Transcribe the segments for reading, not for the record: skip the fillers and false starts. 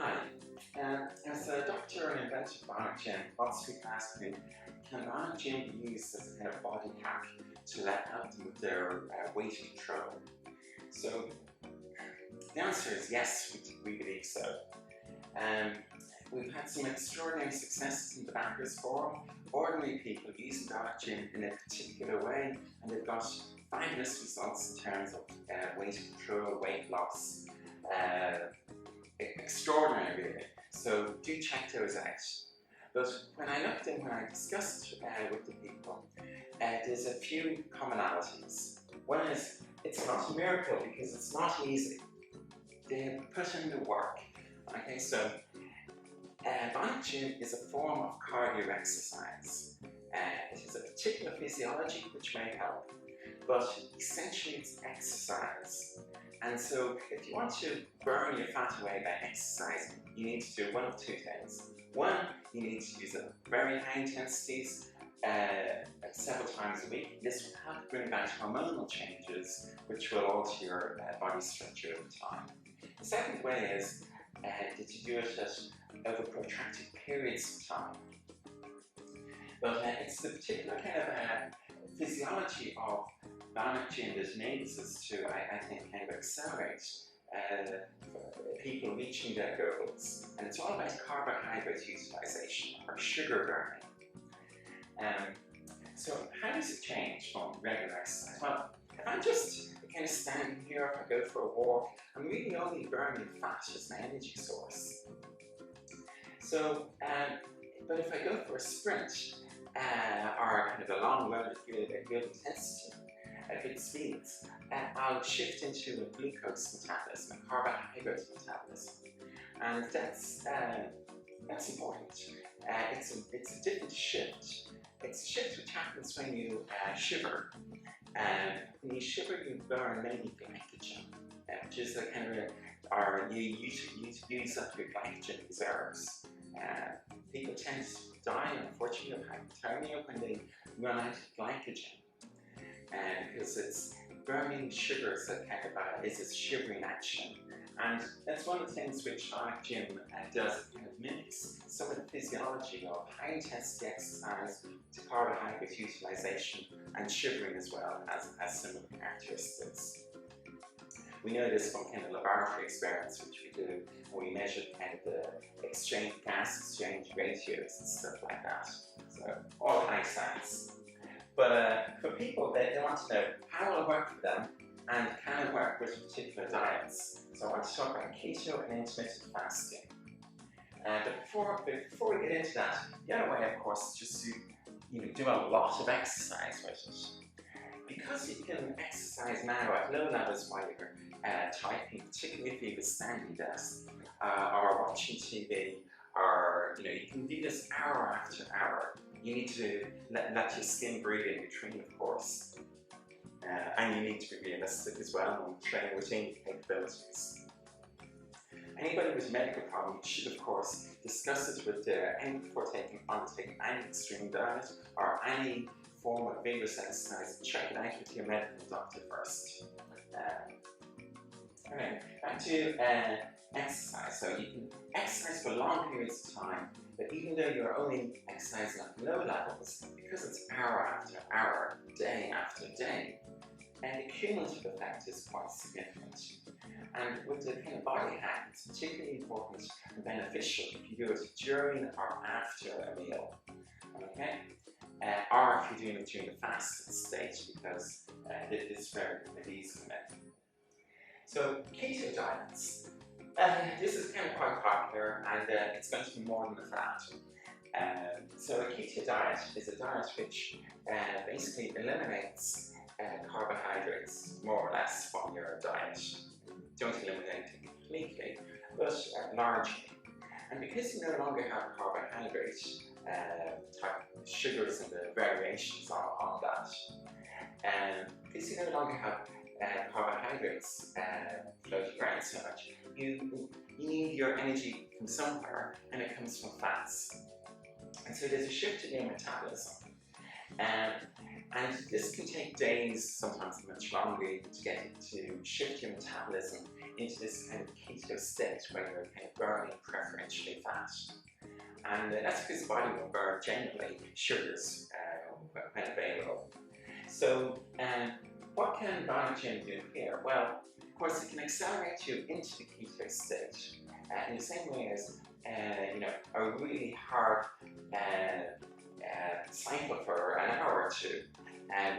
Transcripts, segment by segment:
Hi, as a doctor and inventor of bionic gym, lots of people ask me, can bionic gym be used as a kind of body hack to help them with their weight control? So the answer is yes, we believe so. We've had some extraordinary successes in the backers forum. Ordinary people using bionic gym in a particular way, and they've got fabulous results in terms of weight control, weight loss. Extraordinary really. So do check those out. But when I looked and when I discussed with the people, there's a few commonalities. One is, it's not a miracle because it's not easy. They put in the work. Okay, so bionic gym is a form of cardio exercise. It is a particular physiology which may help, but essentially it's exercise. And so if you want to burn your fat away by exercising, you need to do one of two things. One, you need to use very high intensities several times a week. This will help bring about hormonal changes which will alter your body structure over time. The second way is that you do it over protracted periods of time. But it's the particular kind of physiology of bionic gym that enables us to, I think, kind of accelerate people reaching their goals. And it's all about carbohydrate utilization or sugar burning. So how does it change from regular exercise? Well, if I'm just kind of standing here, if I go for a walk, I'm really only burning fat as my energy source. So, but if I go for a sprint, or kind of a long run at good intensity, at good speeds, I'll shift into a glucose metabolism, a carbohydrate metabolism, and that's important. It's a different shift. It's a shift which happens when you shiver. When you shiver, you burn mainly glycogen, which is a kind of, or you use up your glycogen reserves. People tend to die, unfortunately, of hypothermia when they run out of glycogen. Because it's burning sugars that kind of is a shivering action. And that's one of the things which bionic gym does. It kind of mimics some of the physiology of high intensity exercise to carbohydrate utilization, and shivering as well has similar characteristics. We know this from kind of laboratory experiments which we do, where we measure kind of the gas exchange ratios and stuff like that. So all high science. But for people, they want to know how will it work for them, and can it work with particular diets. So I want to talk about keto and intermittent fasting. But before we get into that, the other way, of course, is just to do a lot of exercise with it. Because you can exercise now at low levels while you're typing, particularly if you have a standing desk, or watching TV, or you can do this hour after hour. You need to let your skin breathe in between, of course. And you need to be realistic as well and train within your capabilities. Anybody with a medical problem should, of course, discuss it with before undertaking any extreme diet or any form of vigorous exercise. Check it out with your medical doctor first. Okay, back to exercise. So you can exercise for long periods of time, but even though you're only exercising at low levels, because it's hour after hour, day after day, and the cumulative effect is quite significant. And with the kind of body hack, it's particularly important and beneficial if you do it during or after a meal. Okay? Or if you're doing it during the fasted stage, because it is very easy to make. So keto diets. This is kind of quite popular, and it's going to be more than a fad. So a keto diet is a diet which basically eliminates carbohydrates more or less from your diet. Don't eliminate it completely, but largely. And because you no longer have carbohydrate type sugars and the variations on that, because you no longer have carbohydrates floating around so much, you need your energy from somewhere, and it comes from fats. And so there's a shift in your metabolism. And this can take days, sometimes much longer, to get it to shift your metabolism into this kind of keto state where you're kind of burning preferentially fat. And that's because the body will burn generally sugars when available. So what can Bionic Gym do here? Well, of course, it can accelerate you into the keto state in the same way as a really hard cycle for an hour or two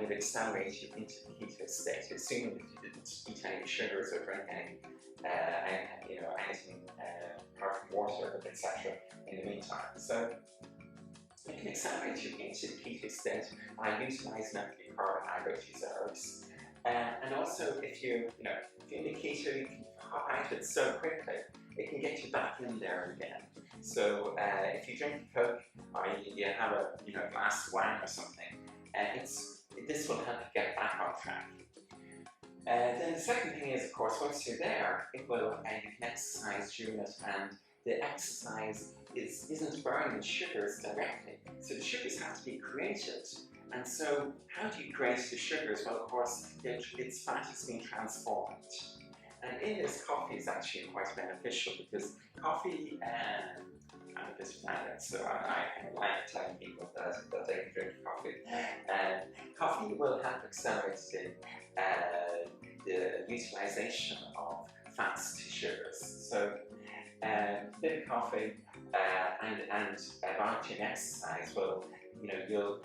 would accelerate you into the keto state, assuming that you didn't eat any sugars or drink anything apart from water, etc. in the meantime. So it can accelerate you into the keto state by utilising up your carbohydrate reserves. And also, if you're in the keto, you can hop out of it so quickly, it can get you back in there again. So if you drink Coke or you have a glass of wine or something, this will help you get back on track. Then the second thing is, of course, once you're there, you can exercise during it, and the exercise isn't burning sugars directly. So the sugars have to be created. And so how do you create the sugars? Well, of course, its fat is being transformed. And in this, coffee is actually quite beneficial because coffee, I'm a vegetarian, so I like telling people that they can drink coffee. Coffee will help accelerate the utilization of fats to sugars. So a bit of coffee and Bionic exercise will, you'll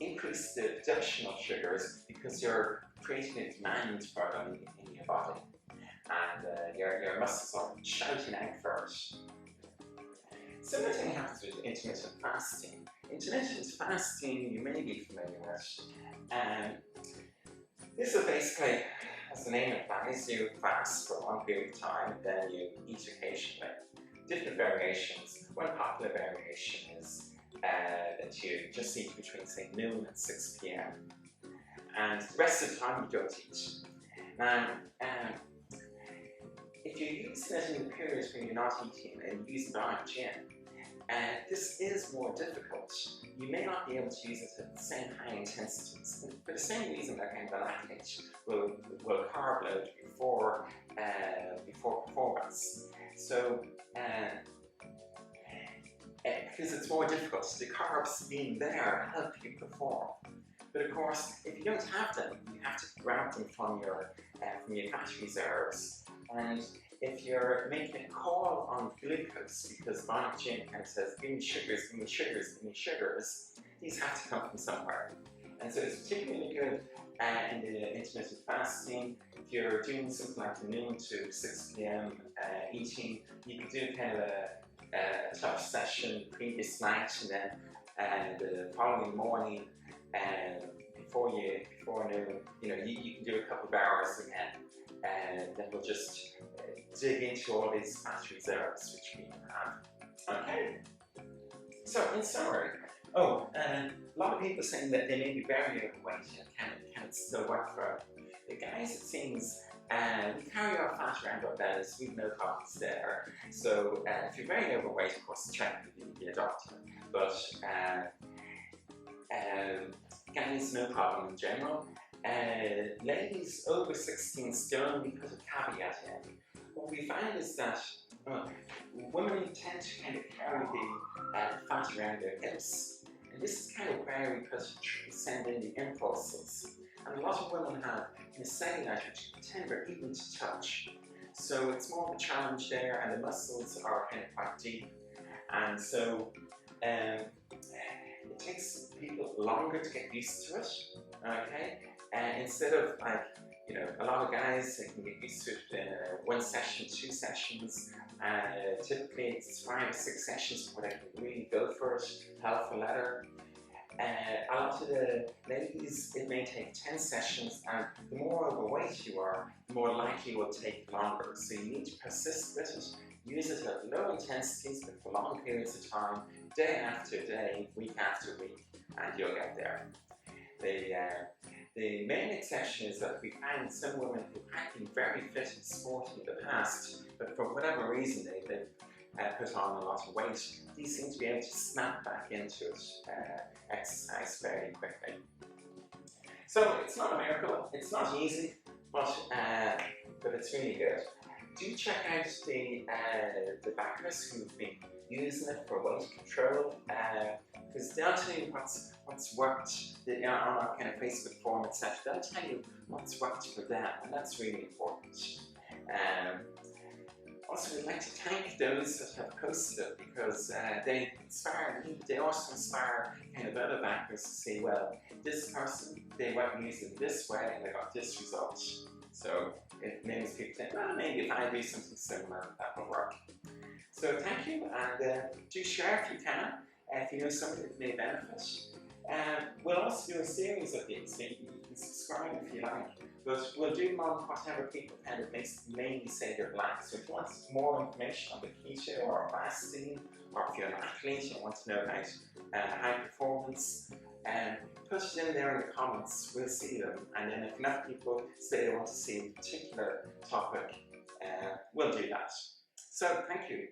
increase the production of sugars because you're creating a demand for them in your body, and your muscles are shouting out for it. Similar thing happens with intermittent fasting. Intermittent fasting, you may be familiar with. This is basically, as the name implies, you fast for a long period of time, then you eat occasionally. Different variations. One popular variation is that you just eat between, say, noon and 6 p.m. and the rest of the time you don't eat. Now, if you're using it in the periods when you're not eating and using Bionic Gym, this is more difficult. You may not be able to use it at the same high intensities. For the same reason that kind of lactate will carb load before performance. So, because it's more difficult, the carbs being there help you perform. But of course, if you don't have them, you have to grab them from your fat reserves. And if you're making a call on glucose, because Bionic Gym kind of says, give me sugars, give me sugars, give me sugars, these have to come from somewhere. And so it's particularly good in the intermittent fasting. If you're doing something like the noon to 6 p.m. Eating, you can do kind of a tough session the previous night, and then the following morning, before noon, you can do a couple of hours again, and then we'll just dig into all these fat reserves which we have. Okay. So in summary, a lot of people saying that they may be very overweight and can it still work for them? The guys, it seems, we carry our fat around our bellies, we've no problems there. So if you're very overweight, of course, check with your doctor. But guys, no problem in general. Ladies over 16 stone, we put a caveat in. What we find is that women tend to kind of carry the fat around their hips. And this is kind of where we send in the impulses. And a lot of women have cellulite which tend even to touch. So it's more of a challenge there, and the muscles are kind of quite deep. And so it takes people longer to get used to it, okay? And instead of a lot of guys, they can get used to it in 1 session, 2 sessions. Typically it's 5 or 6 sessions before they can really go for it, hell for leather. A lot of the ladies, it may take 10 sessions, and the more overweight you are, the more likely it will take longer. So you need to persist with it, use it at low intensities but for long periods of time, day after day, week after week, and you'll get there. The main exception is that we find some women who have been very fit and sporty in the past, but for whatever reason they've put on a lot of weight, these seem to be able to snap back into it, exercise very quickly. So it's not a miracle, it's not easy, but it's really good. Do check out the backers who've been using it for weight control, because they'll tell you what's worked on our kind of Facebook forum, etc. They'll tell you what's worked for them, and that's really important. Also, we'd like to thank those that have posted it, because they inspire me. They also inspire kind of other backers to say, well, this person, they went using it this way and they got this result. So it makes people think, well, maybe if I do something similar, that will work. So thank you, and do share if you can, if you know somebody that may benefit. We'll also do a series of these, so you can subscribe if you like, but we'll do them on whatever people kind of mainly say they're black. So if you want more information on the keto or fasting, or if you're an athlete and want to know about high performance, put it in there in the comments, we'll see them, and then if enough people say they want to see a particular topic, we'll do that. So thank you.